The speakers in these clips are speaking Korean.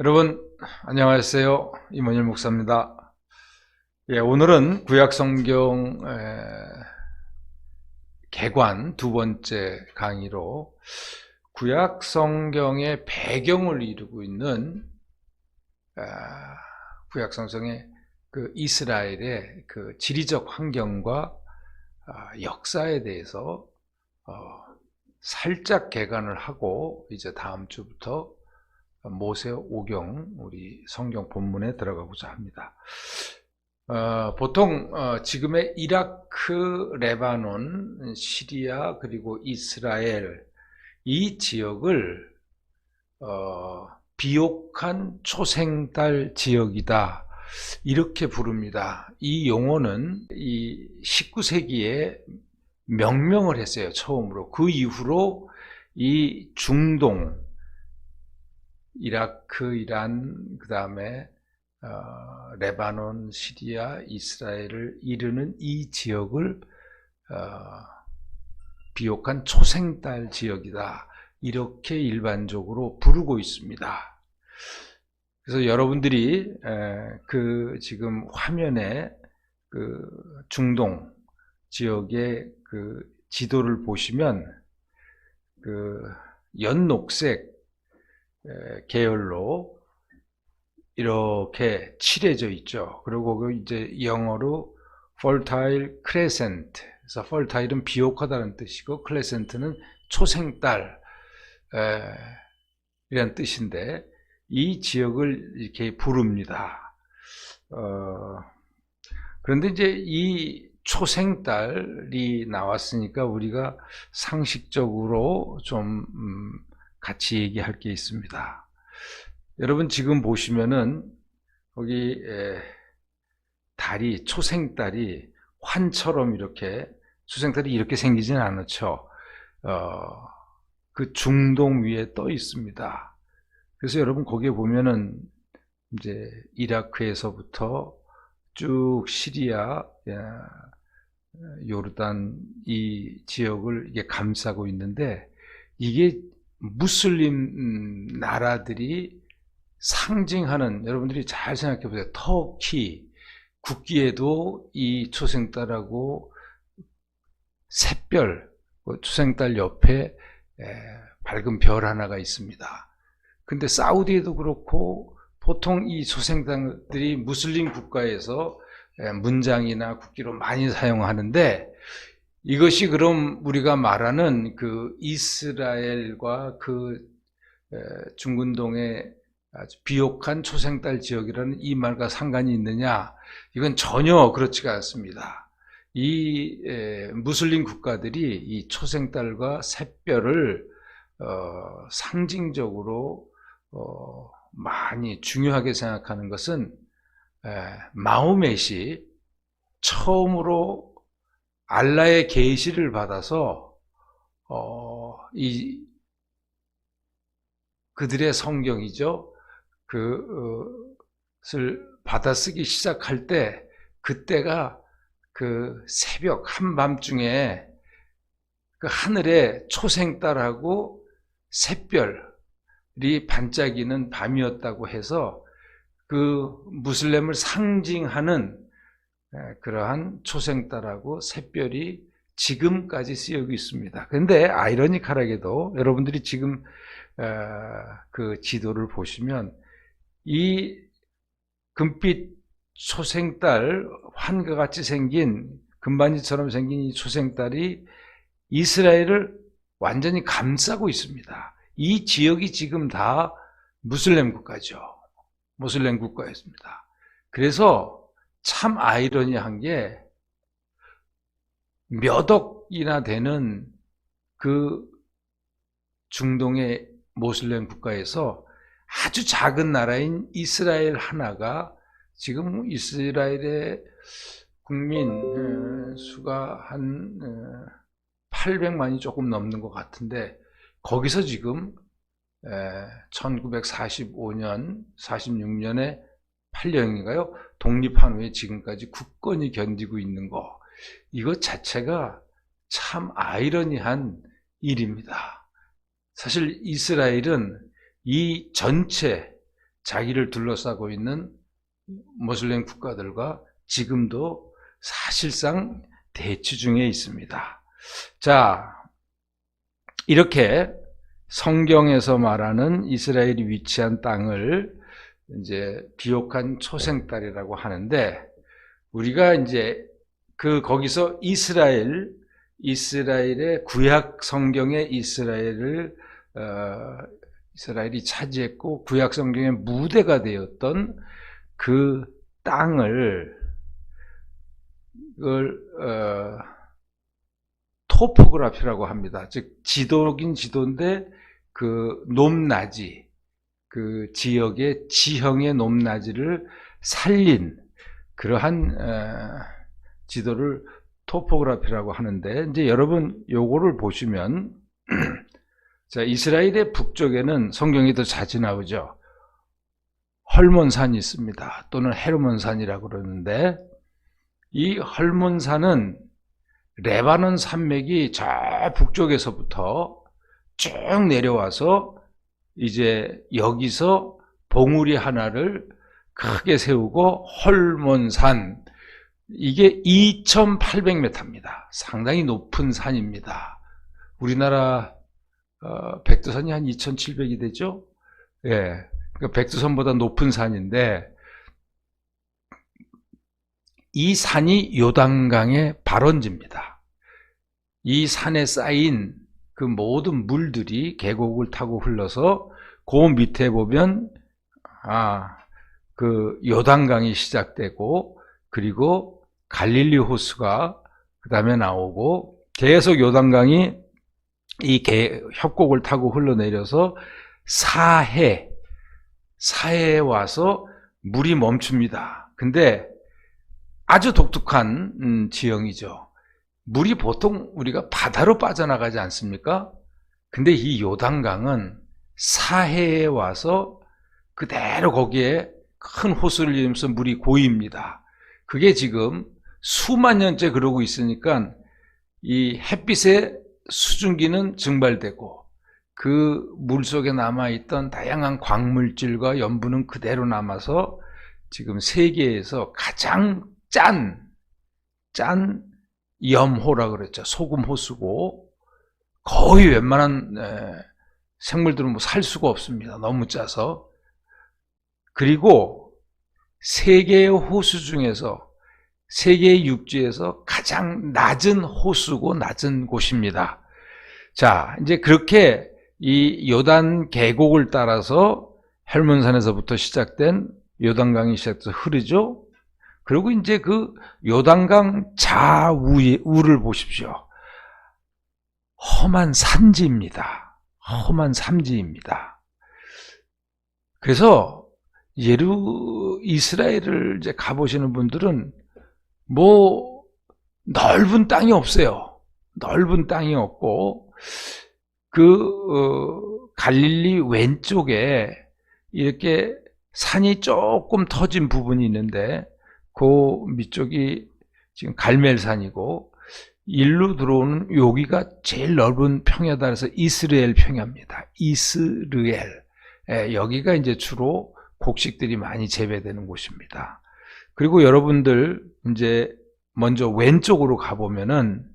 여러분 안녕하세요. 임원일 목사입니다. 오늘은 구약성경 개관 두 번째 강의로 구약성경의 배경을 이루고 있는 구약성경의 그 이스라엘의 그 지리적 환경과 역사에 대해서 살짝 개관을 하고 이제 다음 주부터 모세오경 우리 성경 본문에 들어가고자 합니다. 보통 지금의 이라크, 레바논, 시리아 그리고 이스라엘 이 지역을 비옥한 초생달 지역이다 이렇게 부릅니다. 이 용어는 이 19세기에 명명을 했어요. 처음으로. 그 이후로 이 중동 이라크, 이란, 그 다음에 레바논, 시리아, 이스라엘을 이르는 이 지역을 비옥한 초생달 지역이다 이렇게 일반적으로 부르고 있습니다. 그래서 여러분들이 그 지금 화면에 그 중동 지역의 그 지도를 보시면 그 연녹색 계열로 이렇게 칠해져 있죠. 그리고 그 이제 영어로 fertile crescent. 그래서 fertile은 비옥하다는 뜻이고 crescent는 초생달 이란 뜻인데 이 지역을 이렇게 부릅니다. 그런데 이제 이 초생달이 나왔으니까 우리가 상식적으로 좀 같이 얘기할 게 있습니다. 여러분 지금 보시면은 거기 달이 초생달이 환처럼 이렇게 초생달이 이렇게 생기지는 않죠. 그 중동 위에 떠 있습니다. 그래서 여러분 거기에 보면은 이제 이라크에서부터 쭉 시리아, 요르단 이 지역을 이게 감싸고 있는데 이게 무슬림 나라들이 상징하는, 여러분들이 잘 생각해 보세요. 터키 국기에도 이 초생달하고 샛별, 초생달 옆에 밝은 별 하나가 있습니다. 근데 사우디에도 그렇고 보통 이 초생달들이 무슬림 국가에서 문장이나 국기로 많이 사용하는데 이것이 그럼 우리가 말하는 그 이스라엘과 그 중근동의 아주 비옥한 초생달 지역이라는 이 말과 상관이 있느냐? 이건 전혀 그렇지가 않습니다. 이 무슬림 국가들이 이 초생달과 샛별을 상징적으로 많이 중요하게 생각하는 것은 마호멧이 처음으로 알라의 계시를 받아서 그들의 성경이죠. 그것을 받아쓰기 시작할 때 그때가 그 새벽 한밤중에 그 하늘에 초생달하고 샛별이 반짝이는 밤이었다고 해서 그 무슬림을 상징하는 그러한 초생달하고 샛별이 지금까지 쓰여지고 있습니다. 그런데 아이러니컬하게도 여러분들이 지금 그 지도를 보시면 이 금빛 초생달, 환과 같이 생긴 금반지처럼 생긴 이 초생달이 이스라엘을 완전히 감싸고 있습니다. 이 지역이 지금 다 무슬림 국가죠. 무슬림 국가였습니다. 그래서 참 아이러니한 게 몇 억이나 되는 그 중동의 모슬렘 국가에서 아주 작은 나라인 이스라엘 하나가 지금 이스라엘의 국민 수가 한 800만이 조금 넘는 것 같은데 거기서 지금 1945년, 46년에 8년인가요? 독립한 후에 지금까지 굳건히 견디고 있는 거, 이것 자체가 참 아이러니한 일입니다. 사실 이스라엘은 이 전체 자기를 둘러싸고 있는 모슬렘 국가들과 지금도 사실상 대치 중에 있습니다. 자, 이렇게 성경에서 말하는 이스라엘이 위치한 땅을 이제 비옥한 초생딸이라고 하는데, 우리가 이제 거기서 이스라엘의 구약 성경의 이스라엘이 차지했고 구약 성경의 무대가 되었던 그 땅을 토포그래피라고 합니다. 즉 지도긴 지도인데 그 높낮이, 그 지역의 지형의 높낮이를 살린 그러한 지도를 토포그래피라고 하는데, 이제 여러분 요거를 보시면 자, 이스라엘의 북쪽에는 성경이 더 자주 나오죠. 헐몬산이 있습니다. 또는 헤르몬산이라고 그러는데, 이 헐몬산은 레바논 산맥이 저 북쪽에서부터 쭉 내려와서 이제 여기서 봉우리 하나를 크게 세우고 헐몬산, 이게 2800m입니다. 상당히 높은 산입니다. 우리나라 백두산이 한 2700이 되죠? 예. 그러니까 백두산보다 높은 산인데, 이 산이 요단강의 발원지입니다. 이 산에 쌓인 그 모든 물들이 계곡을 타고 흘러서 그 밑에 보면 그 요단강이 시작되고, 그리고 갈릴리 호수가 그 다음에 나오고, 계속 요단강이 이 협곡을 타고 흘러내려서 사해에 와서 물이 멈춥니다. 근데 아주 독특한 지형이죠. 물이 보통 우리가 바다로 빠져나가지 않습니까? 근데 이 요단강은 사해에 와서 그대로 거기에 큰 호수를 이으면서 물이 고입니다. 그게 지금 수만 년째 그러고 있으니까 이 햇빛의 수증기는 증발되고 그 물속에 남아있던 다양한 광물질과 염분은 그대로 남아서 지금 세계에서 가장 짠 염호라 그랬죠. 소금 호수고 거의 웬만한 생물들은 살 수가 없습니다. 너무 짜서. 그리고 세계의 호수 중에서, 세계의 육지에서 가장 낮은 호수고 낮은 곳입니다. 자, 이제 그렇게 이 요단 계곡을 따라서 헬몬산에서부터 시작된 요단강이 시작해서 흐르죠. 그리고 이제 그 요단강 좌우를 보십시오. 험한 산지입니다. 험한 산지입니다. 그래서 이스라엘을 이제 가보시는 분들은 뭐 넓은 땅이 없어요. 넓은 땅이 없고 갈릴리 왼쪽에 이렇게 산이 조금 터진 부분이 있는데 그 밑쪽이 지금 갈멜산이고, 일로 들어오는 여기가 제일 넓은 평야다 해서 이스라엘 평야입니다. 이스라엘. 여기가 이제 주로 곡식들이 많이 재배되는 곳입니다. 그리고 여러분들 이제 먼저 왼쪽으로 가보면은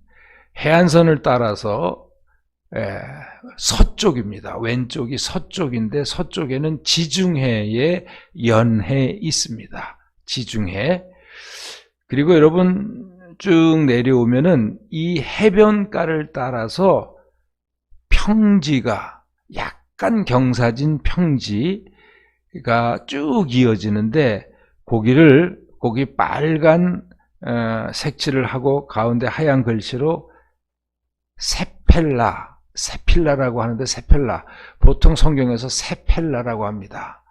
해안선을 따라서 서쪽입니다. 왼쪽이 서쪽인데 서쪽에는 지중해의 연해 있습니다. 지중해. 그리고 여러분 쭉 내려오면은 이 해변가를 따라서 평지가, 약간 경사진 평지가 쭉 이어지는데, 거기 빨간 색칠을 하고 가운데 하얀 글씨로 세필라라고 하는데, 세펠라, 보통 성경에서 세펠라라고 합니다.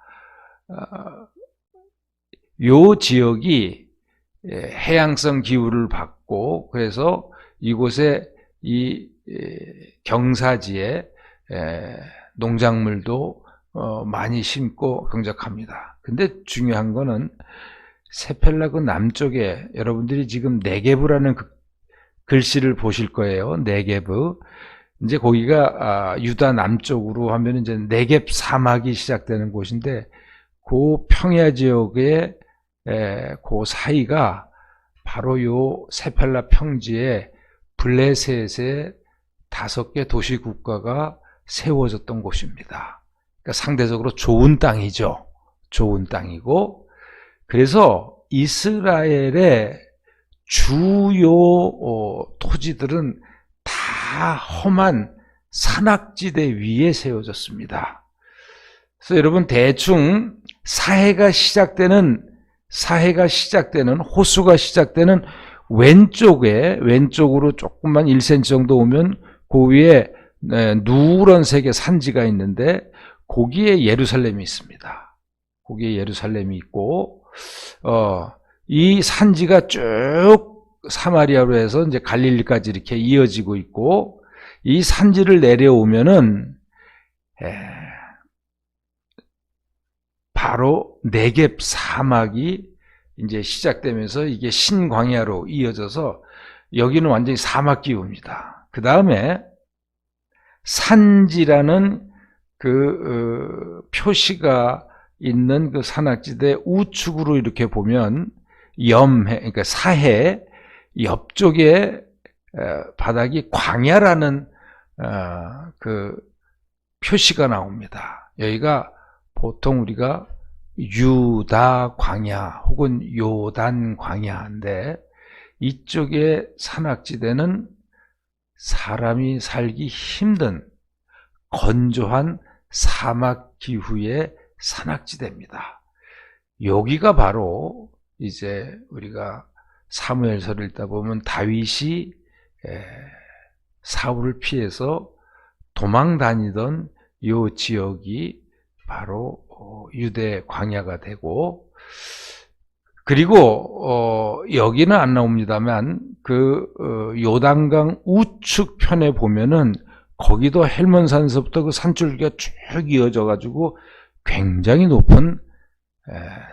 요 지역이 해양성 기후를 받고, 그래서 이곳에 이 경사지에 농작물도 많이 심고 경작합니다. 근데 중요한 거는 세펠라 그 남쪽에 여러분들이 지금 네게브라는 글씨를 보실 거예요. 네게브. 이제 거기가 유다 남쪽으로 하면 이제 네겝 사막이 시작되는 곳인데, 그 평야 지역의 그 사이가 바로 요 세펠라 평지에 블레셋의 5개 도시 국가가 세워졌던 곳입니다. 그러니까 상대적으로 좋은 땅이죠. 좋은 땅이고, 그래서 이스라엘의 주요 토지들은 다 험한 산악지대 위에 세워졌습니다. 그래서 여러분 대충 사해가 시작되는 호수가 시작되는 왼쪽으로 조금만 1cm 정도 오면 그 위에 누런색의 산지가 있는데 거기에 예루살렘이 있습니다. 거기에 예루살렘이 있고 이 산지가 쭉 사마리아로 해서 이제 갈릴리까지 이렇게 이어지고 있고, 이 산지를 내려오면은 바로 네겝 사막이 이제 시작되면서 이게 신광야로 이어져서 여기는 완전히 사막 기후입니다. 그 다음에 산지라는 그 표시가 있는 그 산악지대 우측으로 이렇게 보면 그러니까 사해 옆쪽에 바닥이 광야라는 그 표시가 나옵니다. 여기가 보통 우리가 유다 광야 혹은 요단 광야인데, 이쪽의 산악지대는 사람이 살기 힘든 건조한 사막 기후의 산악지대입니다. 여기가 바로 이제 우리가 사무엘서를 읽다 보면 다윗이 사울을 피해서 도망 다니던 이 지역이 바로 유대 광야가 되고, 그리고 여기는 안 나옵니다만 그 요단강 우측 편에 보면은 거기도 헬몬산서부터 그 산줄기가 쭉 이어져 가지고 굉장히 높은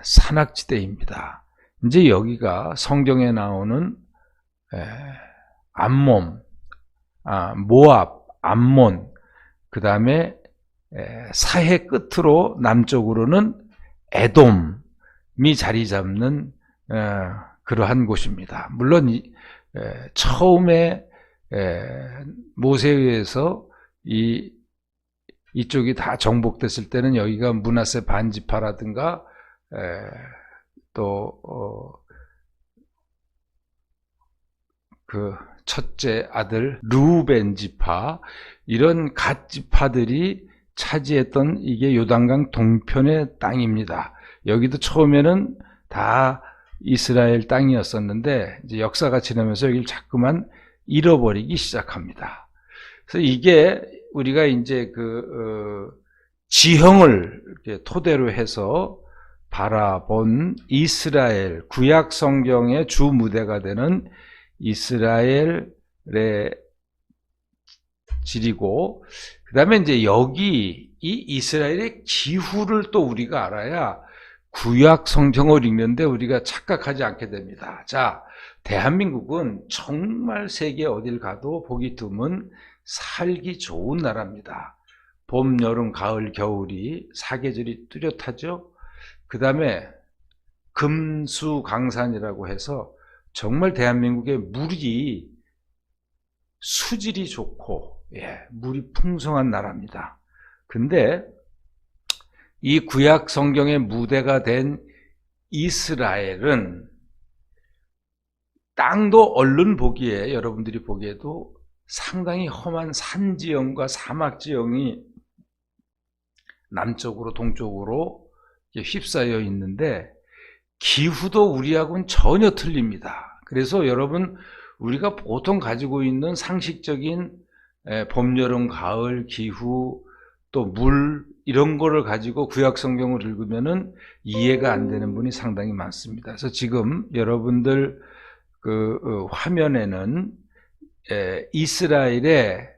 산악지대입니다. 이제 여기가 성경에 나오는 모압, 암몬, 그 다음에 사해 끝으로 남쪽으로는 에돔이 자리 잡는 그러한 곳입니다. 물론 처음에 모세에 의해서 이쪽이 다 정복됐을 때는 여기가 므낫세 반지파라든가 또 그 첫째 아들 르우벤 지파, 이런 갓 지파들이 차지했던 이게 요단강 동편의 땅입니다. 여기도 처음에는 다 이스라엘 땅이었었는데 이제 역사가 지나면서 여기를 자꾸만 잃어버리기 시작합니다. 그래서 이게 우리가 이제 지형을 이렇게 토대로 해서 바라본 이스라엘 구약 성경의 주 무대가 되는 이스라엘의 질이고, 그 다음에 이제 여기 이 이스라엘의 기후를 또 우리가 알아야 구약 성경을 읽는데 우리가 착각하지 않게 됩니다. 자, 대한민국은 정말 세계 어딜 가도 보기 드문 살기 좋은 나라입니다. 봄, 여름, 가을, 겨울이 사계절이 뚜렷하죠. 그 다음에 금수강산이라고 해서 정말 대한민국의 물이 수질이 좋고 물이 풍성한 나라입니다. 근데 이 구약 성경의 무대가 된 이스라엘은 땅도 얼른 보기에, 여러분들이 보기에도 상당히 험한 산지형과 사막지형이 남쪽으로 동쪽으로 휩싸여 있는데 기후도 우리하고는 전혀 틀립니다. 그래서 여러분, 우리가 보통 가지고 있는 상식적인 봄, 여름, 가을, 기후, 또 물, 이런 거를 가지고 구약 성경을 읽으면은 이해가 안 되는 분이 상당히 많습니다. 그래서 지금 여러분들 화면에는 이스라엘의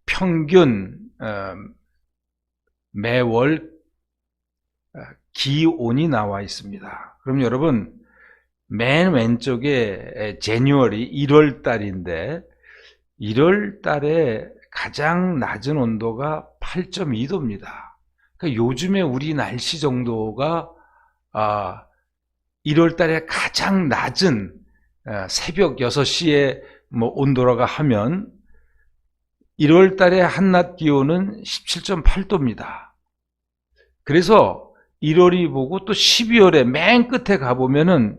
평균 매월 기온이 나와 있습니다. 그럼 여러분, 맨 왼쪽에 제뉴얼이 1월 달인데 1월 달에 가장 낮은 온도가 8.2도입니다. 그러니까 요즘에 우리 날씨 정도가 1월 달에 가장 낮은 새벽 6시에 뭐 온도라고 하면 1월 달에 한낮 기온은 17.8도입니다. 그래서 1월이 보고 또 12월에 맨 끝에 가보면은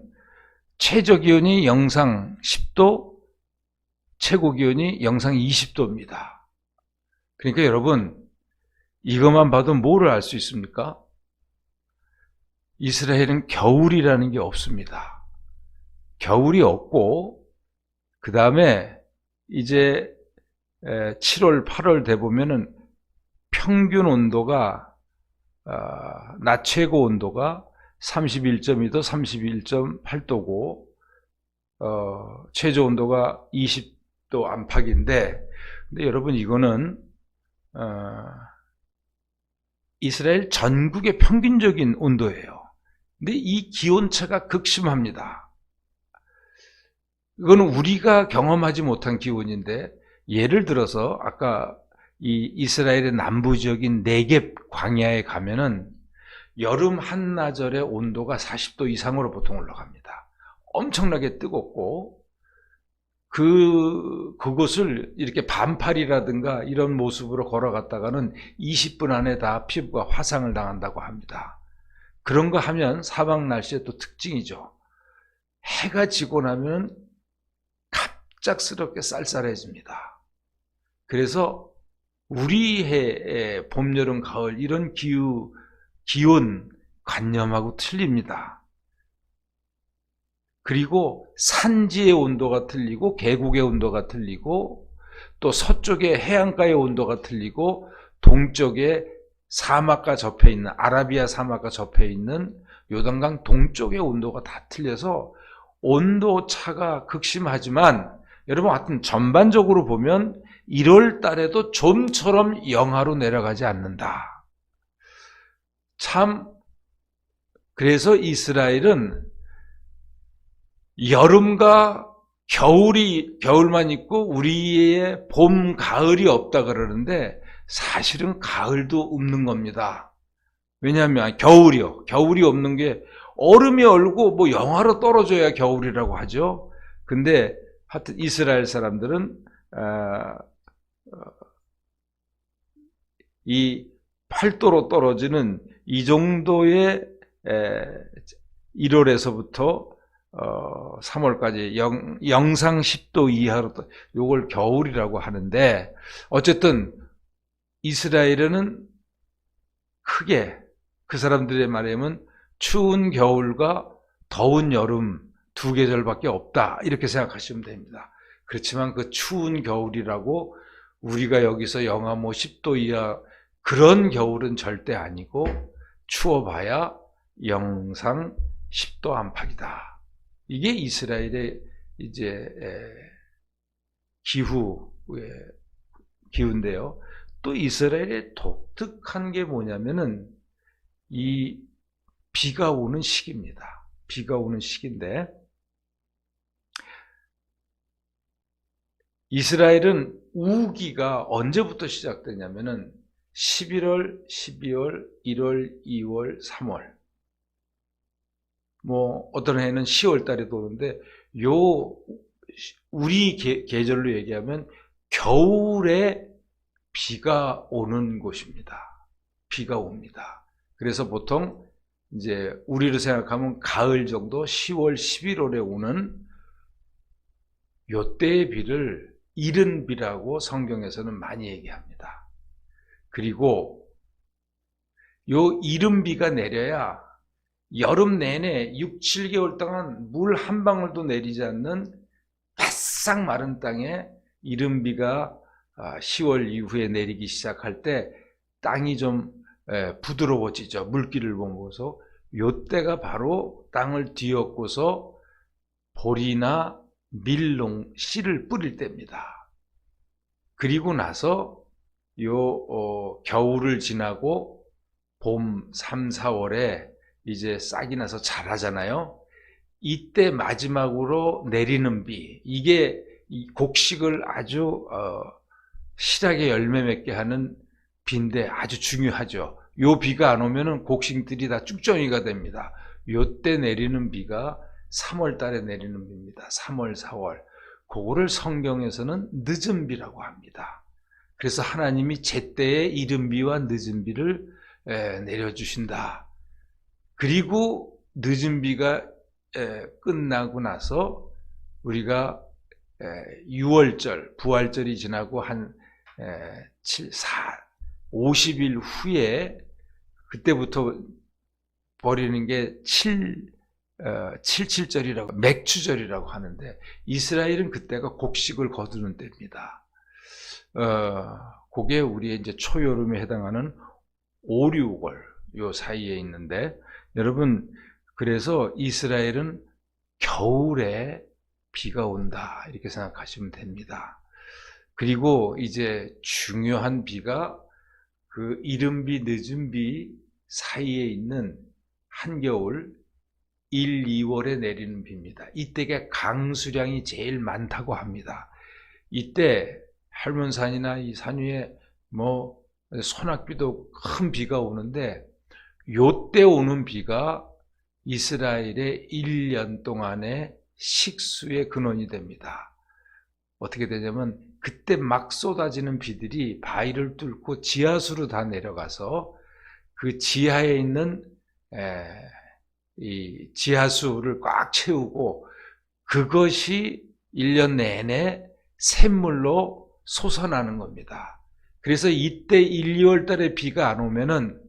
최저 기온이 영상 10도, 최고 기온이 영상 20도입니다. 그러니까 여러분, 이것만 봐도 뭐를 알 수 있습니까? 이스라엘은 겨울이라는 게 없습니다. 겨울이 없고, 그 다음에 이제 7월, 8월 돼 보면은 평균 온도가 낮 최고 온도가 31.2도, 31.8도고 최저 온도가 20도 안팎인데, 근데 여러분 이거는 이스라엘 전국의 평균적인 온도예요. 근데 이 기온차가 극심합니다. 이거는 우리가 경험하지 못한 기온인데, 예를 들어서 아까 이 이스라엘의 남부 지역인 네겝 광야에 가면은 여름 한나절의 온도가 40도 이상으로 보통 올라갑니다. 엄청나게 뜨겁고, 그곳을 이렇게 반팔이라든가 이런 모습으로 걸어갔다가는 20분 안에 다 피부가 화상을 당한다고 합니다. 그런 거 하면 사막 날씨의 또 특징이죠. 해가 지고 나면 갑작스럽게 쌀쌀해집니다. 그래서 우리 해의 봄, 여름, 가을 이런 기온 관념하고 틀립니다. 그리고 산지의 온도가 틀리고 계곡의 온도가 틀리고 또 서쪽의 해안가의 온도가 틀리고 동쪽의 사막과 접해 있는 아라비아 사막과 접해 있는 요단강 동쪽의 온도가 다 틀려서 온도 차가 극심하지만 여러분 하여튼 전반적으로 보면 1월 달에도 좀처럼 영하로 내려가지 않는다. 참 그래서 이스라엘은 여름과 겨울만 있고 우리의 봄, 가을이 없다 그러는데 사실은 가을도 없는 겁니다. 왜냐하면 겨울이 없는 게 얼음이 얼고 뭐 영하로 떨어져야 겨울이라고 하죠. 근데 하여튼 이스라엘 사람들은 이 8도로 떨어지는 이 정도의 1월에서부터 3월까지 영상 10도 이하로 요걸 겨울이라고 하는데, 어쨌든 이스라엘은 크게 그 사람들의 말에 의하면 추운 겨울과 더운 여름 두 계절밖에 없다 이렇게 생각하시면 됩니다. 그렇지만 그 추운 겨울이라고 우리가 여기서 영하 뭐 10도 이하 그런 겨울은 절대 아니고 추워봐야 영상 10도 안팎이다. 이게 이스라엘의 이제 기후인데요. 또 이스라엘의 독특한 게 뭐냐면은 이 비가 오는 시기입니다. 비가 오는 시기인데, 이스라엘은 우기가 언제부터 시작되냐면은 11월, 12월, 1월, 2월, 3월. 뭐 어떤 해는 10월 달에도 오는데 우리 계절로 얘기하면 겨울에 비가 오는 곳입니다. 비가 옵니다. 그래서 보통 이제 우리로 생각하면 가을 정도 10월, 11월에 오는 요때의 비를 이른 비라고 성경에서는 많이 얘기합니다. 그리고 요 이른 비가 내려야 여름 내내 6, 7개월 동안 물 한 방울도 내리지 않는 바싹 마른 땅에 이른 비가 10월 이후에 내리기 시작할 때 땅이 좀 부드러워지죠. 물기를 머금어서 요때가 바로 땅을 뒤엎고서 보리나 밀농, 씨를 뿌릴 때입니다. 그리고 나서 겨울을 지나고 봄 3, 4월에 이제 싹이 나서 자라잖아요. 이때 마지막으로 내리는 비, 이게 곡식을 아주 실하게 열매 맺게 하는 비인데 아주 중요하죠. 요 비가 안 오면은 곡식들이 다 쭉정이가 됩니다. 요때 내리는 비가 3월 달에 내리는 비입니다. 3월, 4월. 그거를 성경에서는 늦은 비라고 합니다. 그래서 하나님이 제때에 이른 비와 늦은 비를 내려주신다. 그리고 늦은 비가 끝나고 나서 우리가 6월절, 부활절이 지나고 한 50일 후에 그때부터 버리는 게 77절이라고, 맥추절이라고 하는데, 이스라엘은 그때가 곡식을 거두는 때입니다. 그게 우리의 이제 초여름에 해당하는 5, 6월, 요 사이에 있는데, 여러분, 그래서 이스라엘은 겨울에 비가 온다, 이렇게 생각하시면 됩니다. 그리고 이제 중요한 비가 그 이른 비, 늦은 비 사이에 있는 한겨울 1, 2월에 내리는 비입니다. 이때가 강수량이 제일 많다고 합니다. 이때 할몬산이나 이 산 위에 뭐 소낙비도 큰 비가 오는데, 요때 오는 비가 이스라엘의 1년 동안의 식수의 근원이 됩니다. 어떻게 되냐면 그때 막 쏟아지는 비들이 바위를 뚫고 지하수로 다 내려가서 그 지하에 있는 이 지하수를 꽉 채우고, 그것이 1년 내내 샘물로 솟아나는 겁니다. 그래서 이때 1, 2월 달에 비가 안 오면은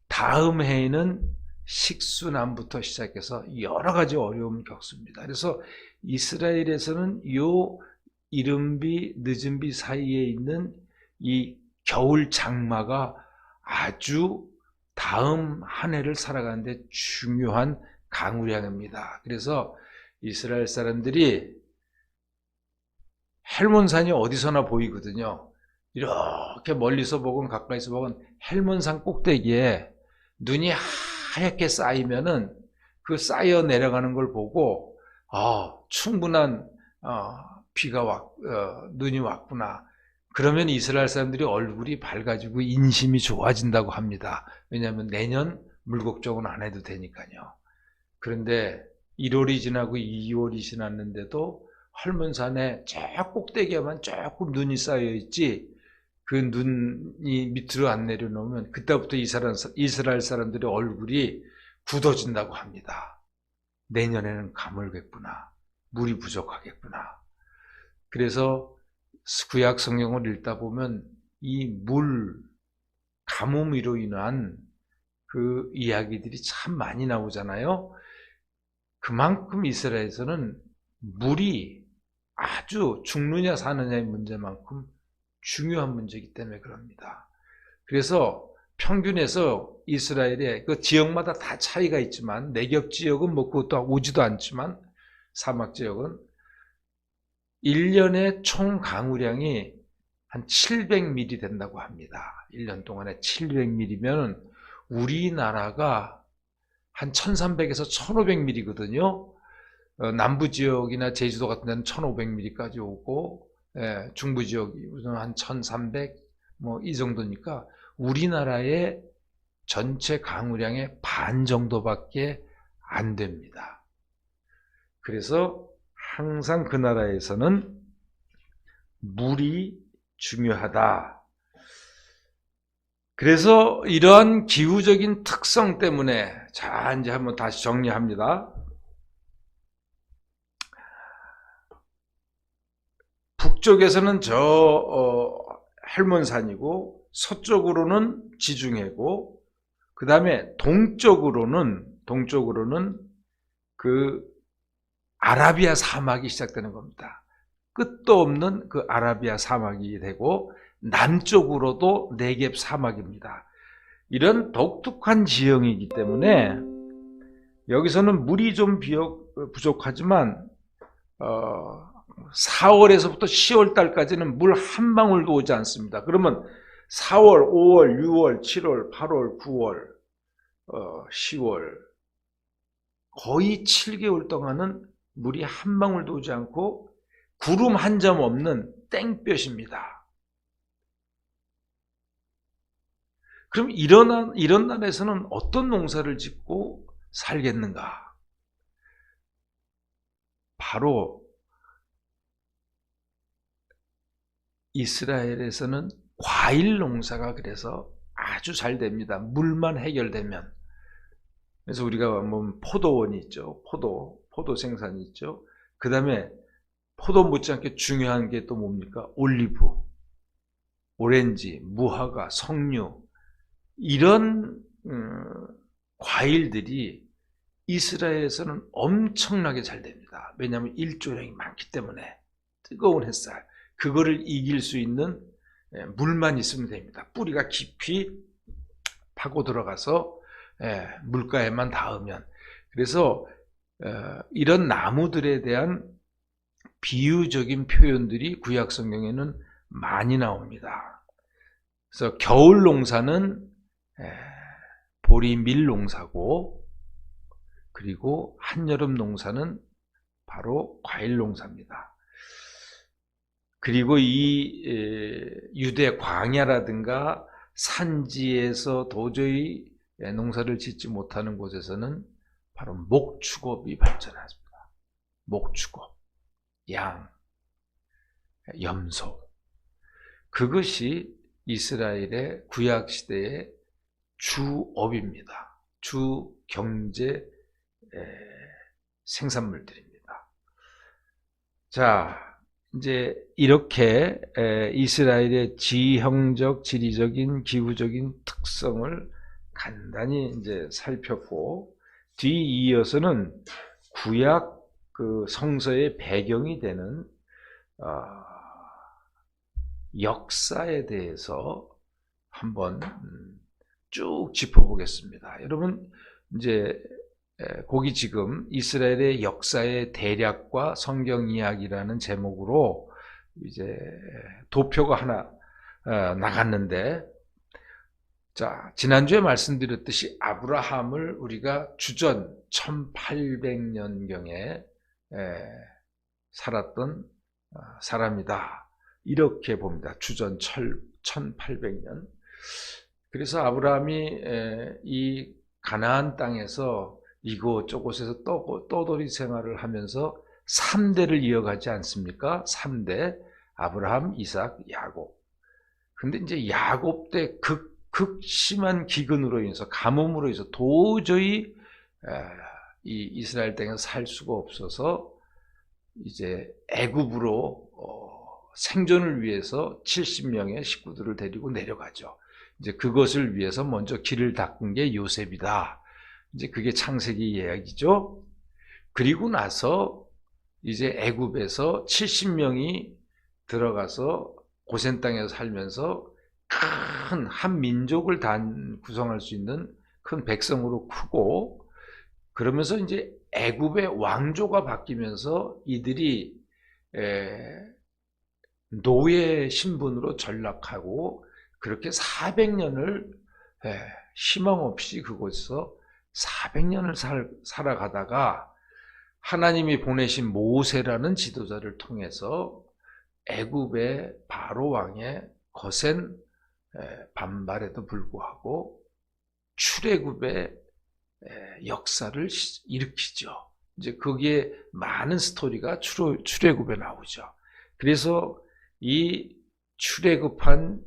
다음 해에는 식수난부터 시작해서 여러 가지 어려움을 겪습니다. 그래서 이스라엘에서는 요 이른 비, 늦은 비 사이에 있는 이 겨울 장마가 아주 다음 한 해를 살아가는데 중요한 강우량입니다. 그래서 이스라엘 사람들이 헬몬산이 어디서나 보이거든요. 이렇게 멀리서 보건 가까이서 보건 헬몬산 꼭대기에 눈이 하얗게 쌓이면은 그 쌓여 내려가는 걸 보고 충분한 비가 눈이 왔구나. 그러면 이스라엘 사람들이 얼굴이 밝아지고 인심이 좋아진다고 합니다. 왜냐하면 내년 물 걱정은 안 해도 되니까요. 그런데 1월이 지나고 2월이 지났는데도 헐몬산에 저 꼭대기에만 조금 눈이 쌓여 있지, 그 눈이 밑으로 안 내려놓으면 그때부터 이스라엘 사람들의 얼굴이 굳어진다고 합니다. 내년에는 가물겠구나. 물이 부족하겠구나. 그래서 구약 성경을 읽다 보면 이 가뭄으로 인한 그 이야기들이 참 많이 나오잖아요. 그만큼 이스라엘에서는 물이 아주 죽느냐 사느냐의 문제만큼 중요한 문제이기 때문에 그럽니다. 그래서 평균에서 이스라엘의 그 지역마다 다 차이가 있지만, 내겹 지역은 뭐 그것도 오지도 않지만 사막 지역은 1년의 총 강우량이 한 700mm 된다고 합니다. 1년 동안에 700mm면 우리나라가 한 1300에서 1500mm거든요. 남부 지역이나 제주도 같은 데는 1500mm까지 오고, 중부 지역이 한 1300, 뭐 이 정도니까 우리나라의 전체 강우량의 반 정도밖에 안 됩니다. 그래서 항상 그 나라에서는 물이 중요하다. 그래서 이러한 기후적인 특성 때문에, 자, 이제 한번 다시 정리합니다. 북쪽에서는 헬몬산이고, 서쪽으로는 지중해고, 그 다음에 동쪽으로는 그 아라비아 사막이 시작되는 겁니다. 끝도 없는 그 아라비아 사막이 되고, 남쪽으로도 네겝 사막입니다. 이런 독특한 지형이기 때문에 여기서는 물이 좀 부족하지만 4월에서부터 10월 달까지는 물 한 방울도 오지 않습니다. 그러면 4월, 5월, 6월, 7월, 8월, 9월, 10월 거의 7개월 동안은 물이 한 방울도 오지 않고 구름 한 점 없는 땡볕입니다. 그럼 이런 나라에서는 어떤 농사를 짓고 살겠는가? 바로 이스라엘에서는 과일 농사가 그래서 아주 잘 됩니다. 물만 해결되면. 그래서 우리가 보면 포도원이 있죠. 포도 생산이 있죠. 그 다음에 포도 못지않게 중요한 게 또 뭡니까? 올리브, 오렌지, 무화과, 석류 이런 과일들이 이스라엘에서는 엄청나게 잘 됩니다. 왜냐하면 일조량이 많기 때문에 뜨거운 햇살 그거를 이길 수 있는 물만 있으면 됩니다. 뿌리가 깊이 파고 들어가서 물가에만 닿으면. 그래서 이런 나무들에 대한 비유적인 표현들이 구약 성경에는 많이 나옵니다. 그래서 겨울 농사는 보리밀 농사고, 그리고 한여름 농사는 바로 과일 농사입니다. 그리고 이 유대 광야라든가 산지에서 도저히 농사를 짓지 못하는 곳에서는 바로 목축업이 발전합니다. 목축업, 양, 염소. 그것이 이스라엘의 구약시대의 주업입니다. 주 경제 생산물들입니다. 자, 이제 이렇게 이스라엘의 지형적, 지리적인, 기후적인 특성을 간단히 이제 살폈고, 뒤이어서는 구약 그 성서의 배경이 되는 역사에 대해서 한번 쭉 짚어보겠습니다. 여러분, 이제 거기 지금 이스라엘의 역사의 대략과 성경 이야기라는 제목으로 이제 도표가 하나 나갔는데, 자, 지난주에 말씀드렸듯이 아브라함을 우리가 주전 1800년경에 살았던 사람이다. 이렇게 봅니다. 주전 1800년. 그래서 아브라함이 이 가나안 땅에서 이곳저곳에서 떠돌이 생활을 하면서 3대를 이어가지 않습니까? 3대 아브라함, 이삭, 야곱. 근데 이제 야곱 때 극심한 기근으로 인해서, 가뭄으로 인해서 도저히 이 이스라엘 땅에서 살 수가 없어서 이제 애굽으로 생존을 위해서 70명의 식구들을 데리고 내려가죠. 이제 그것을 위해서 먼저 길을 닦은 게 요셉이다. 이제 그게 창세기 이야기죠. 그리고 나서 이제 애굽에서 70명이 들어가서 고센 땅에서 살면서 큰 한 민족을 구성할 수 있는 큰 백성으로 크고, 그러면서 이제 애굽의 왕조가 바뀌면서 이들이 노예 신분으로 전락하고, 그렇게 400년을 희망 없이 그곳에서 400년을 살아가다가 하나님이 보내신 모세라는 지도자를 통해서 애굽의 바로 왕의 거센 반발에도 불구하고 출애굽의 역사를 일으키죠. 이제 거기에 많은 스토리가 출애굽에 나오죠. 그래서 이 출애굽한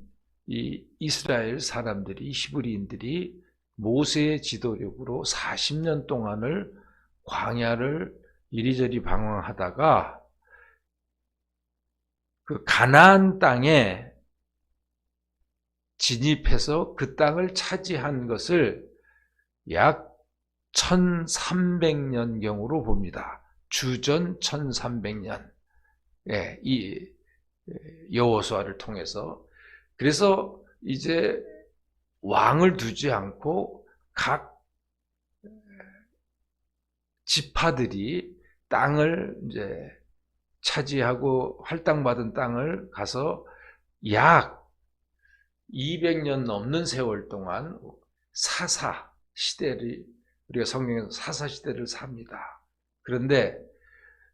이 이스라엘 사람들이, 히브리인들이 모세의 지도력으로 40년 동안을 광야를 이리저리 방황하다가 그 가나안 땅에 진입해서 그 땅을 차지한 것을 약 1300년경으로 봅니다. 주전 1300년. 이 여호수아를 통해서. 그래서 이제 왕을 두지 않고 각 지파들이 땅을 이제 차지하고 할당받은 땅을 가서 약 200년 넘는 세월 동안 사사 시대를, 우리가 성경에서 사사 시대를 삽니다. 그런데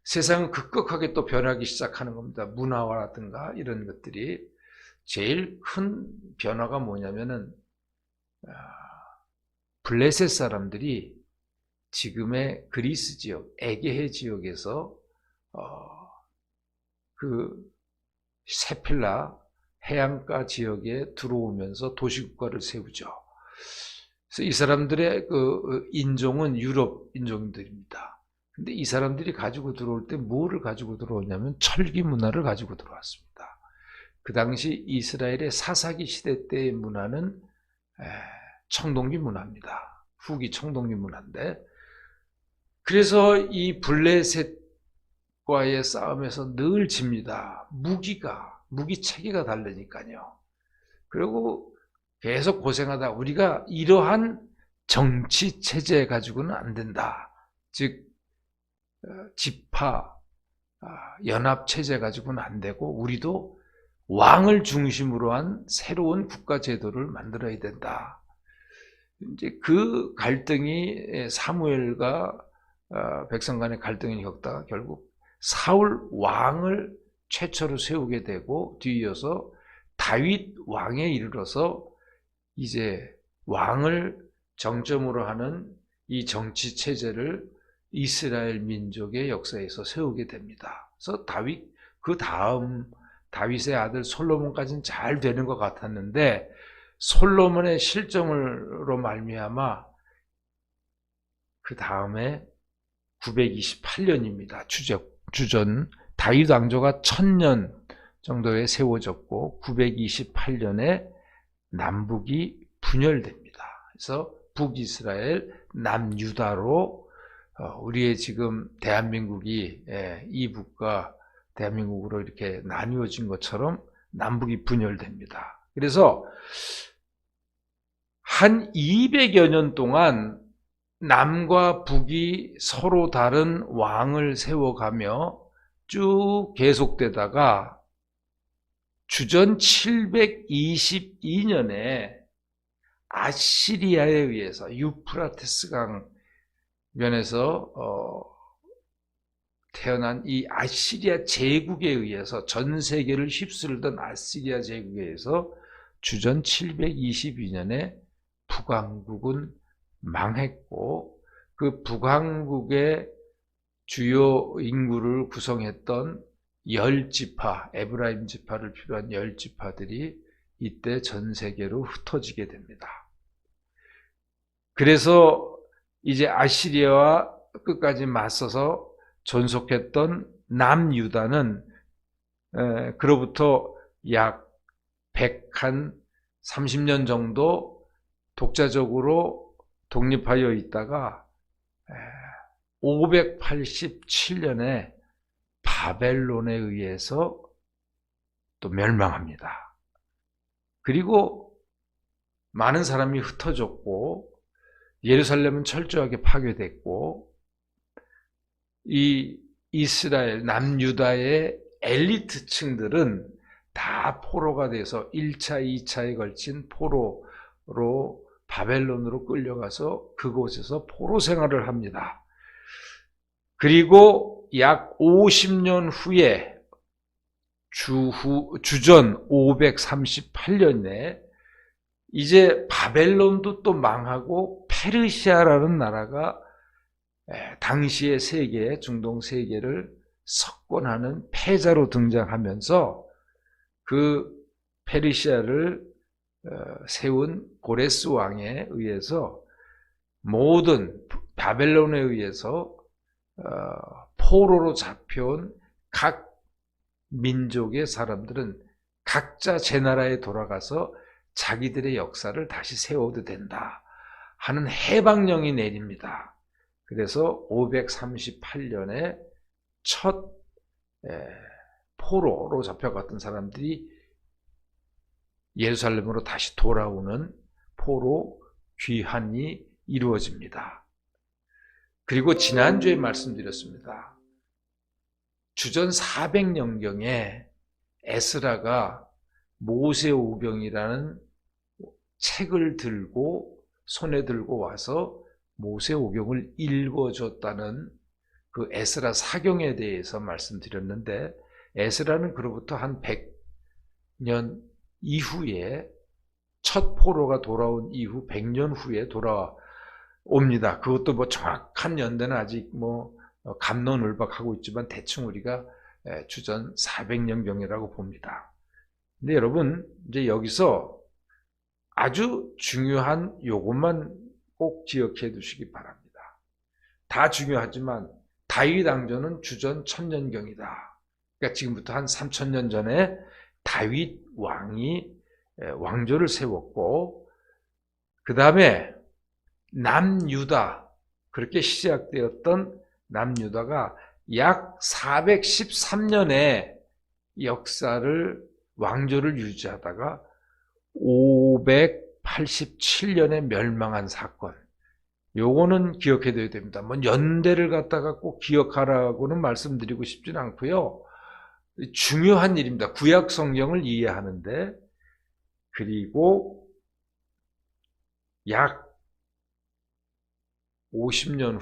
세상은 급격하게 또 변하기 시작하는 겁니다. 문화라든가 이런 것들이. 제일 큰 변화가 뭐냐면은 블레셋 사람들이 지금의 그리스 지역, 에게해 지역에서 그 세필라 해안가 지역에 들어오면서 도시국가를 세우죠. 그래서 이 사람들의 그 인종은 유럽 인종들입니다. 근데 이 사람들이 가지고 들어올 때 뭐를 가지고 들어오냐면 철기 문화를 가지고 들어왔습니다. 그 당시 이스라엘의 사사기 시대 때의 문화는 청동기 문화입니다. 후기 청동기 문화인데, 그래서 이 블레셋과의 싸움에서 늘 집니다. 무기 체계가 다르니까요. 그리고 계속 고생하다 우리가 이러한 정치 체제 가지고는 안 된다. 즉 지파 연합 체제 가지고는 안 되고 우리도 왕을 중심으로 한 새로운 국가 제도를 만들어야 된다. 이제 그 갈등이 사무엘과 백성 간의 갈등을 겪다가 결국 사울 왕을 최초로 세우게 되고, 뒤이어서 다윗 왕에 이르러서 이제 왕을 정점으로 하는 이 정치 체제를 이스라엘 민족의 역사에서 세우게 됩니다. 그래서 그 다음 다윗의 아들 솔로몬까지는 잘 되는 것 같았는데, 솔로몬의 실정으로 말미암아 그 다음에 928년입니다. 주전 다윗 왕조가 1000년 정도에 세워졌고 928년에 남북이 분열됩니다. 그래서 북이스라엘, 남유다로 우리의 지금 대한민국이 이북과 대한민국으로 이렇게 나뉘어진 것처럼 남북이 분열됩니다. 그래서 한 200여 년 동안 남과 북이 서로 다른 왕을 세워가며 쭉 계속되다가 주전 722년에 아시리아에 의해서 유프라테스 강변에서 태어난 이 아시리아 제국에 의해서, 전 세계를 휩쓸던 아시리아 제국에 의해서 주전 722년에 북왕국은 망했고, 그 북왕국의 주요 인구를 구성했던 10지파, 에브라임 지파를 필요한 10지파들이 이때 전 세계로 흩어지게 됩니다. 그래서 이제 아시리아와 끝까지 맞서서 존속했던 남유다는 그로부터 약 130년 정도 독자적으로 독립하여 있다가 587년에 바벨론에 의해서 또 멸망합니다. 그리고 많은 사람이 흩어졌고 예루살렘은 철저하게 파괴됐고, 이 이스라엘 남유다의 엘리트층들은 다 포로가 돼서 1차, 2차에 걸친 포로로 바벨론으로 끌려가서 그곳에서 포로 생활을 합니다. 그리고 약 50년 후에 주전 538년에 이제 바벨론도 또 망하고 페르시아라는 나라가 당시의 세계, 중동 세계를 석권하는 패자로 등장하면서 그 페르시아를 세운 고레스 왕에 의해서 모든 바벨론에 의해서 포로로 잡혀온 각 민족의 사람들은 각자 제 나라에 돌아가서 자기들의 역사를 다시 세워도 된다 하는 해방령이 내립니다. 그래서 538년에 첫 포로로 잡혀갔던 사람들이 예루살렘으로 다시 돌아오는 포로 귀환이 이루어집니다. 그리고 지난주에 말씀드렸습니다. 주전 400년경에 에스라가 모세오경이라는 책을 들고 손에 들고 와서 모세오경을 읽어줬다는 그 에스라 사경에 대해서 말씀드렸는데, 에스라는 그로부터 한 100년 이후에 첫 포로가 돌아온 이후 100년 후에 돌아옵니다. 그것도 뭐 정확한 연대는 아직 뭐 갑론을박하고 있지만 대충 우리가 주전 400년경이라고 봅니다. 근데 여러분 이제 여기서 아주 중요한 요것만 꼭 기억해 두시기 바랍니다. 다 중요하지만 다윗 왕조는 주전 1000년경이다. 그러니까 지금부터 한 3000년 전에 다윗 왕이 왕조를 세웠고 그 다음에 남유다, 그렇게 시작되었던 남유다가 약 413년의 역사를 왕조를 유지하다가 587년에 멸망한 사건. 요거는 기억해둬야 됩니다. 뭐 연대를 갖다가 꼭 기억하라고는 말씀드리고 싶진 않고요. 중요한 일입니다. 구약 성경을 이해하는데. 그리고 약 50년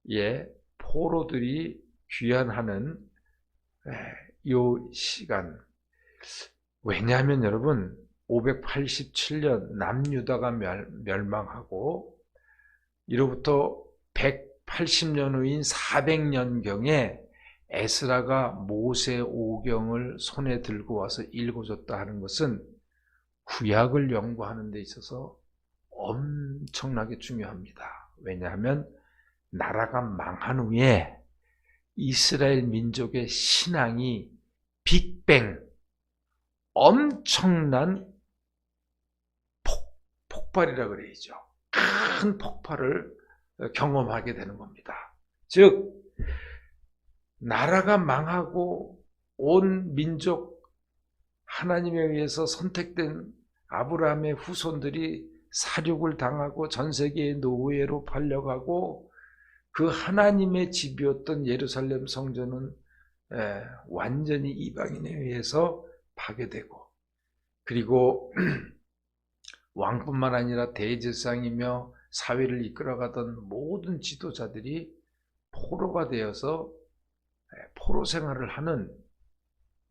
후에 포로들이 귀환하는 요 시간. 왜냐하면 여러분 587년 남유다가 멸망하고 이로부터 180년 후인 400년경에 에스라가 모세 오경을 손에 들고 와서 읽어줬다 하는 것은 구약을 연구하는 데 있어서 엄청나게 중요합니다. 왜냐하면 나라가 망한 후에 이스라엘 민족의 신앙이 빅뱅, 엄청난 폭발이라 그래야죠. 큰 폭발을 경험하게 되는 겁니다. 즉 나라가 망하고 온 민족, 하나님에 의해서 선택된 아브라함의 후손들이 사륙을 당하고 전 세계의 노예로 팔려가고 그 하나님의 집이었던 예루살렘 성전은 완전히 이방인에 의해서 파괴되고, 그리고 왕뿐만 아니라 대제사장이며 사회를 이끌어가던 모든 지도자들이 포로가 되어서 포로 생활을 하는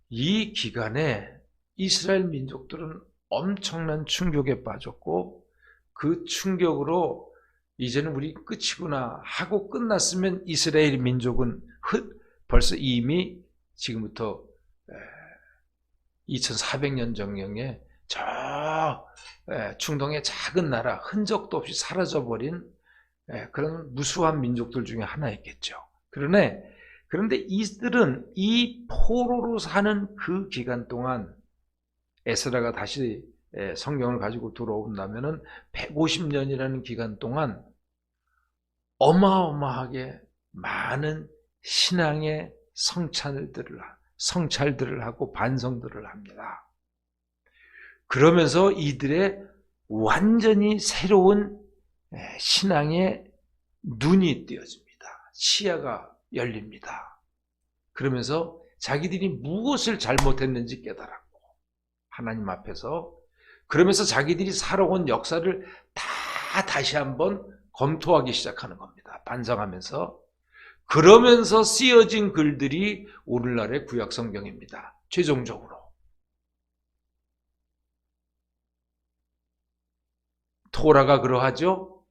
이 기간에 이스라엘 민족들은 엄청난 충격에 빠졌고, 그 충격으로 이제는 우리 끝이구나 하고 끝났으면 이스라엘 민족은 벌써 이미 지금부터 2400년 정령에 저 중동의 작은 나라, 흔적도 없이 사라져버린 그런 무수한 민족들 중에 하나였겠죠. 그런데 이들은 이 포로로 사는 그 기간 동안 에스라가 다시 성경을 가지고 들어온다면은 150년이라는 기간 동안 어마어마하게 많은 신앙의 성찰들을 하고 반성들을 합니다. 그러면서 이들의 완전히 새로운 신앙의 눈이 띄어집니다. 시야가 열립니다. 그러면서 자기들이 무엇을 잘못했는지 깨달았고, 하나님 앞에서, 그러면서 자기들이 살아온 역사를 다시 한번 검토하기 시작하는 겁니다. 반성하면서. 그러면서 쓰여진 글들이 오늘날의 구약 성경입니다. 최종적으로. 토라가 그러하죠.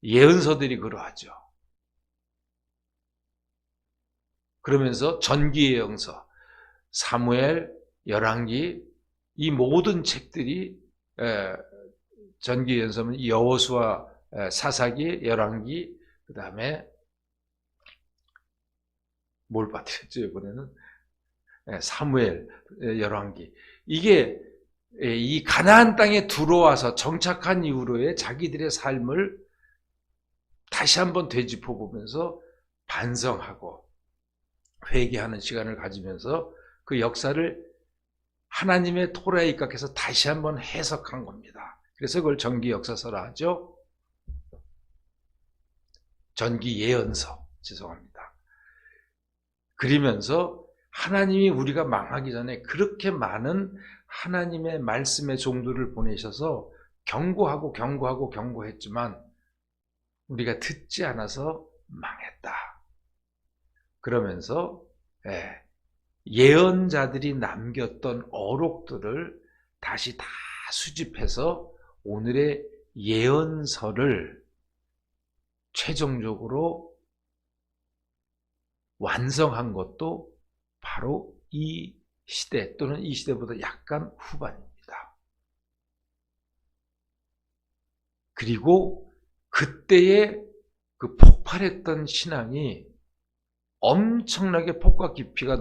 예언서들이 그러하죠. 그러면서 전기예언서, 사무엘, 열왕기, 이 모든 책들이 전기예언서는 여호수아, 사사기, 열왕기, 그 다음에 뭘 받았죠 이번에는? 사무엘, 열왕기. 이게 이 가나안 땅에 들어와서 정착한 이후로의 자기들의 삶을 다시 한번 되짚어보면서 반성하고 회개하는 시간을 가지면서 그 역사를 하나님의 토라에 입각해서 다시 한번 해석한 겁니다. 그래서 그걸 전기 역사서라 하죠. 전기 예언서, 죄송합니다. 그러면서 하나님이 우리가 망하기 전에 그렇게 많은 하나님의 말씀의 종들을 보내셔서 경고했지만 우리가 듣지 않아서 망했다. 그러면서 예언자들이 남겼던 어록들을 다시 다 수집해서 오늘의 예언서를 최종적으로 완성한 것도 바로 이 시대 또는 이 시대보다 약간 후반입니다. 그리고 그때의 그 폭발했던 신앙이 엄청나게 폭과 깊이가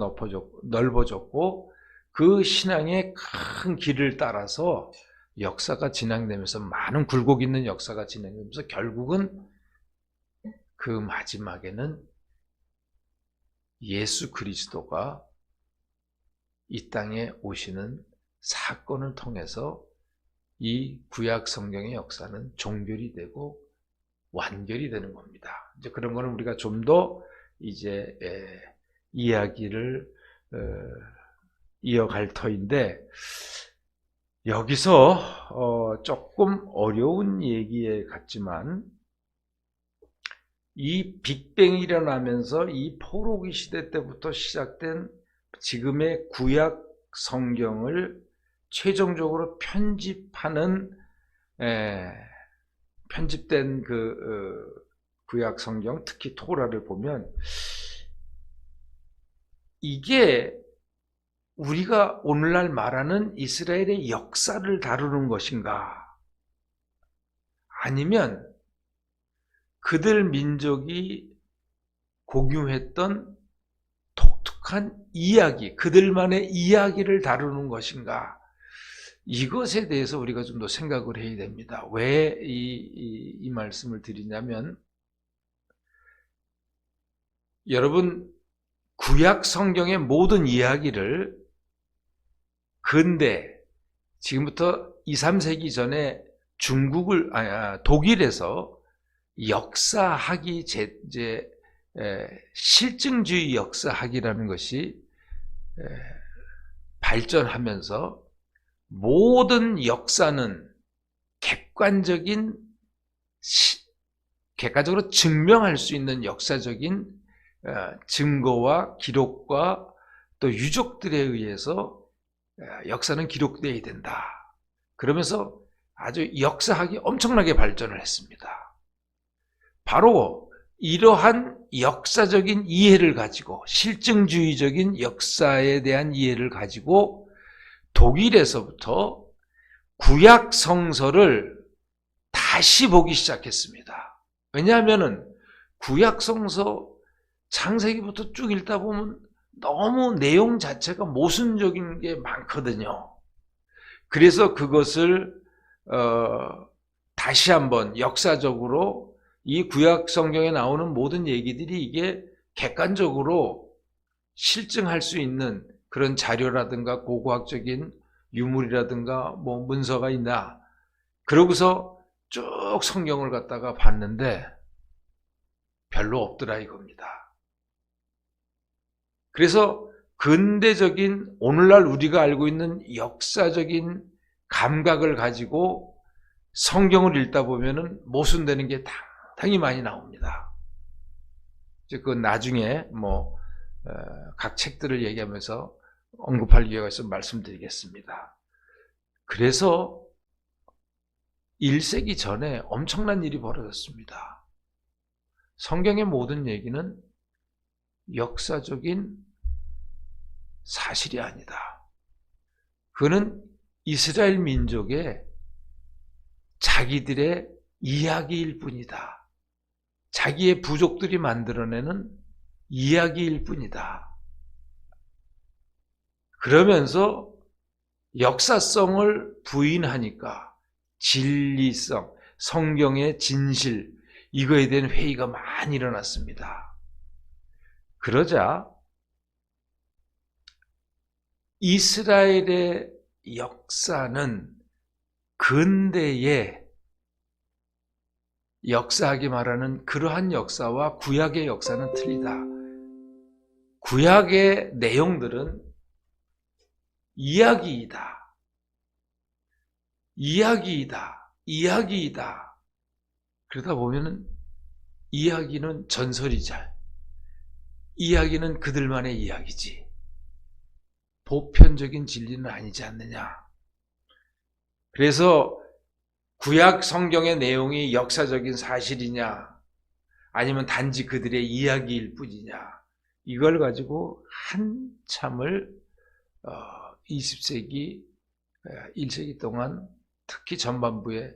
넓어졌고 그 신앙의 큰 길을 따라서 역사가 진행되면서 많은 굴곡 있는 역사가 진행되면서 결국은 그 마지막에는 예수 그리스도가 이 땅에 오시는 사건을 통해서 이 구약 성경의 역사는 종결이 되고 완결이 되는 겁니다. 이제 그런 거는 우리가 좀 더 이제 이야기를 이어갈 터인데 여기서 조금 어려운 얘기에 같지만 이 빅뱅이 일어나면서 이 포로기 시대 때부터 시작된 지금의 구약 성경을 최종적으로 편집하는 편집된 구약 성경, 특히 토라를 보면 이게 우리가 오늘날 말하는 이스라엘의 역사를 다루는 것인가? 아니면 그들 민족이 공유했던 독특한 이야기, 그들만의 이야기를 다루는 것인가? 이것에 대해서 우리가 좀 더 생각을 해야 됩니다. 왜 이 말씀을 드리냐면, 여러분, 구약 성경의 모든 이야기를 근대, 지금부터 2, 3세기 전에 독일에서 역사학이 실증주의 역사학이라는 것이 발전하면서 모든 역사는 객관적으로 증명할 수 있는 역사적인 증거와 기록과 또 유족들에 의해서 역사는 기록되어야 된다. 그러면서 아주 역사학이 엄청나게 발전을 했습니다. 바로 이러한 역사적인 이해를 가지고 실증주의적인 역사에 대한 이해를 가지고 독일에서부터 구약 성서를 다시 보기 시작했습니다. 왜냐하면 구약 성서 창세기부터 쭉 읽다 보면 너무 내용 자체가 모순적인 게 많거든요. 그래서 그것을 다시 한번 역사적으로 이 구약 성경에 나오는 모든 얘기들이 이게 객관적으로 실증할 수 있는 그런 자료라든가 고고학적인 유물이라든가 뭐 문서가 있나, 그러고서 쭉 성경을 갖다가 봤는데 별로 없더라 이겁니다. 그래서 근대적인 오늘날 우리가 알고 있는 역사적인 감각을 가지고 성경을 읽다 보면은 모순되는 게 상당히 많이 나옵니다. 그건 나중에 각 책들을 얘기하면서 언급할 기회가 있으면 말씀드리겠습니다. 그래서 1세기 전에 엄청난 일이 벌어졌습니다. 성경의 모든 얘기는 역사적인 사실이 아니다. 그는 이스라엘 민족의 자기들의 이야기일 뿐이다. 자기의 부족들이 만들어내는 이야기일 뿐이다. 그러면서 역사성을 부인하니까 진리성, 성경의 진실, 이거에 대한 회의가 많이 일어났습니다. 그러자 이스라엘의 역사는 근대의 역사학이 말하는 그러한 역사와 구약의 역사는 틀리다. 구약의 내용들은 이야기이다. 그러다 보면은 이야기는 전설이자 이야기는 그들만의 이야기지 보편적인 진리는 아니지 않느냐. 그래서 구약 성경의 내용이 역사적인 사실이냐 아니면 단지 그들의 이야기일 뿐이냐, 이걸 가지고 한참을 20세기, 1세기 동안 특히 전반부에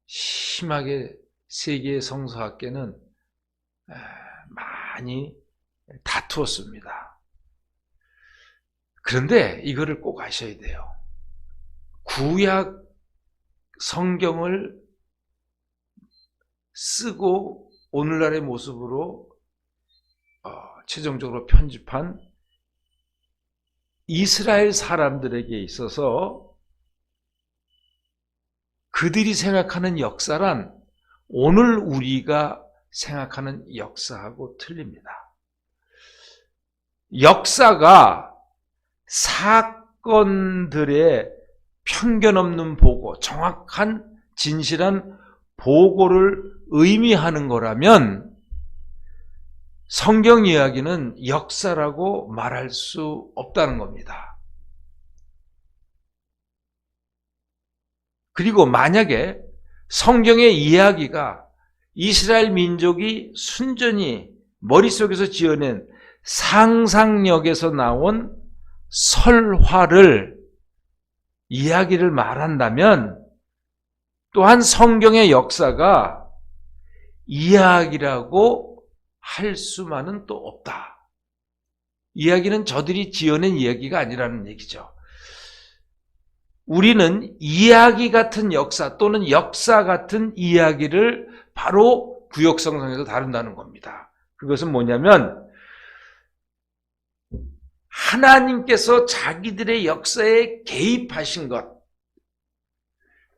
심하게 세계의 성서학계는 많이 다투었습니다. 그런데 이거를 꼭 아셔야 돼요. 구약 성경을 쓰고 오늘날의 모습으로 최종적으로 편집한 이스라엘 사람들에게 있어서 그들이 생각하는 역사란 오늘 우리가 생각하는 역사하고 틀립니다. 역사가 사건들의 편견 없는 보고, 정확한 진실한 보고를 의미하는 거라면 성경 이야기는 역사라고 말할 수 없다는 겁니다. 그리고 만약에 성경의 이야기가 이스라엘 민족이 순전히 머릿속에서 지어낸 상상력에서 나온 설화를 이야기를 말한다면 또한 성경의 역사가 이야기라고 할 수만은 또 없다. 이야기는 저들이 지어낸 이야기가 아니라는 얘기죠. 우리는 이야기 같은 역사 또는 역사 같은 이야기를 바로 구약성경에서 다룬다는 겁니다. 그것은 뭐냐면 하나님께서 자기들의 역사에 개입하신 것,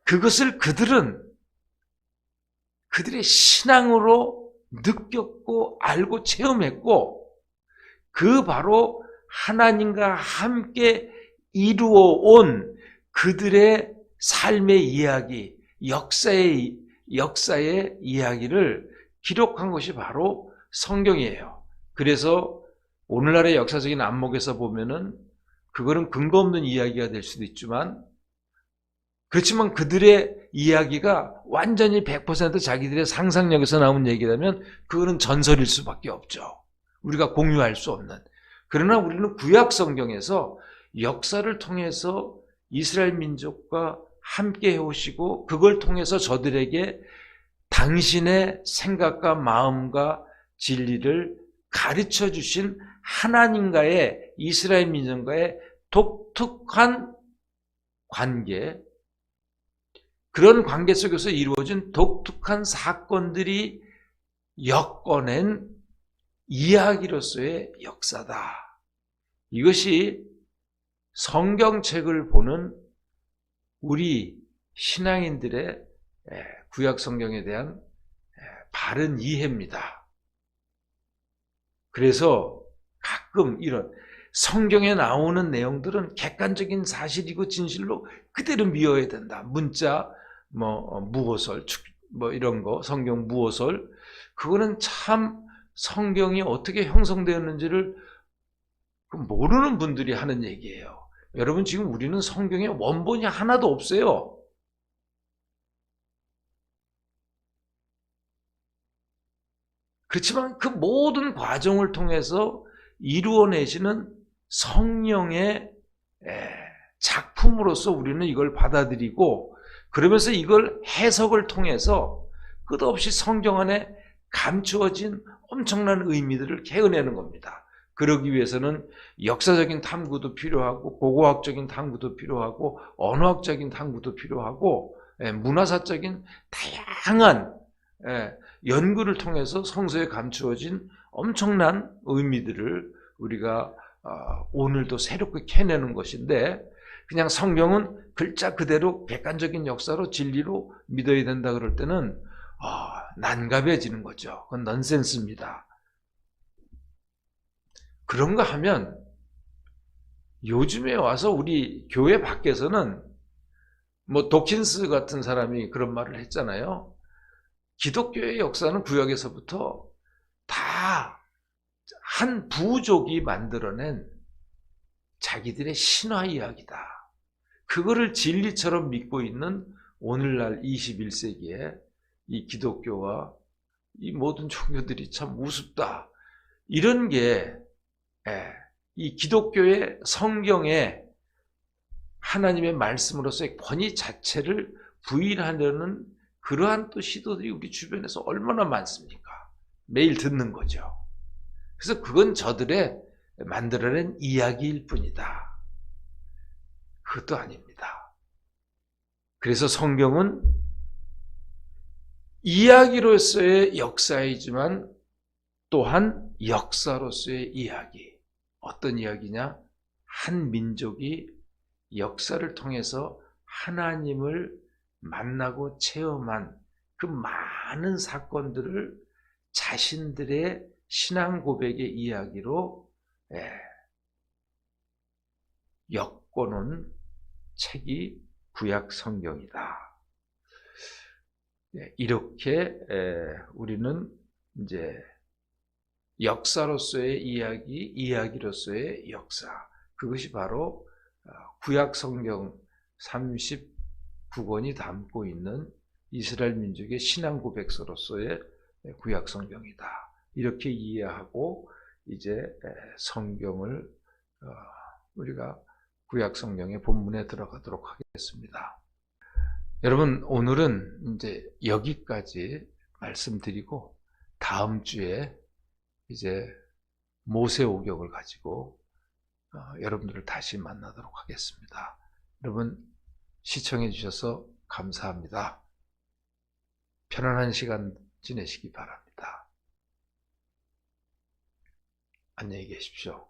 그것을 그들은 그들의 신앙으로 느꼈고 알고 체험했고, 그 바로 하나님과 함께 이루어 온 그들의 삶의 이야기, 역사의 이야기를 기록한 것이 바로 성경이에요. 그래서 오늘날의 역사적인 안목에서 보면은 그거는 근거 없는 이야기가 될 수도 있지만, 그렇지만 그들의 이야기가 완전히 100% 자기들의 상상력에서 나온 얘기라면 그거는 전설일 수밖에 없죠. 우리가 공유할 수 없는. 그러나 우리는 구약 성경에서 역사를 통해서 이스라엘 민족과 함께 해오시고 그걸 통해서 저들에게 당신의 생각과 마음과 진리를 가르쳐 주신 하나님과의, 이스라엘 민족과의 독특한 관계, 그런 관계 속에서 이루어진 독특한 사건들이 엮어낸 이야기로서의 역사다. 이것이 성경책을 보는 우리 신앙인들의 구약 성경에 대한 바른 이해입니다. 그래서 가끔 이런 성경에 나오는 내용들은 객관적인 사실이고 진실로 그대로 미워야 된다. 문자, 무호설, 이런 거, 성경 무호설, 그거는 참 성경이 어떻게 형성되었는지를 모르는 분들이 하는 얘기예요. 여러분, 지금 우리는 성경에 원본이 하나도 없어요. 그렇지만 그 모든 과정을 통해서 이루어내시는 성령의 작품으로서 우리는 이걸 받아들이고, 그러면서 이걸 해석을 통해서 끝없이 성경 안에 감추어진 엄청난 의미들을 캐어내는 겁니다. 그러기 위해서는 역사적인 탐구도 필요하고, 고고학적인 탐구도 필요하고, 언어학적인 탐구도 필요하고, 문화사적인 다양한 연구를 통해서 성서에 감추어진 엄청난 의미들을 우리가 오늘도 새롭게 캐내는 것인데, 그냥 성경은 글자 그대로 객관적인 역사로 진리로 믿어야 된다 그럴 때는 난감해지는 거죠. 그건 넌센스입니다. 그런가 하면 요즘에 와서 우리 교회 밖에서는 도킨스 같은 사람이 그런 말을 했잖아요. 기독교의 역사는 구약에서부터 다 한 부족이 만들어낸 자기들의 신화 이야기다. 그거를 진리처럼 믿고 있는 오늘날 21세기에 이 기독교와 이 모든 종교들이 참 우습다. 이런 게, 이 기독교의 성경에 하나님의 말씀으로서의 권위 자체를 부인하려는 그러한 또 시도들이 우리 주변에서 얼마나 많습니까? 매일 듣는 거죠. 그래서 그건 저들의 만들어낸 이야기일 뿐이다. 그것도 아닙니다. 그래서 성경은 이야기로서의 역사이지만 또한 역사로서의 이야기. 어떤 이야기냐? 한 민족이 역사를 통해서 하나님을 만나고 체험한 그 많은 사건들을 자신들의 신앙 고백의 이야기로 엮어놓은 책이 구약 성경이다. 이렇게 우리는 이제 역사로서의 이야기, 이야기로서의 역사, 그것이 바로 구약 성경 39권이 담고 있는 이스라엘 민족의 신앙 고백서로서의 구약 성경이다. 이렇게 이해하고 이제 성경을 우리가 구약 성경의 본문에 들어가도록 하겠습니다. 여러분, 오늘은 이제 여기까지 말씀드리고 다음 주에 이제 모세오경을 가지고 여러분들을 다시 만나도록 하겠습니다. 여러분, 시청해 주셔서 감사합니다. 편안한 시간 지내시기 바랍니다. 안녕히 계십시오.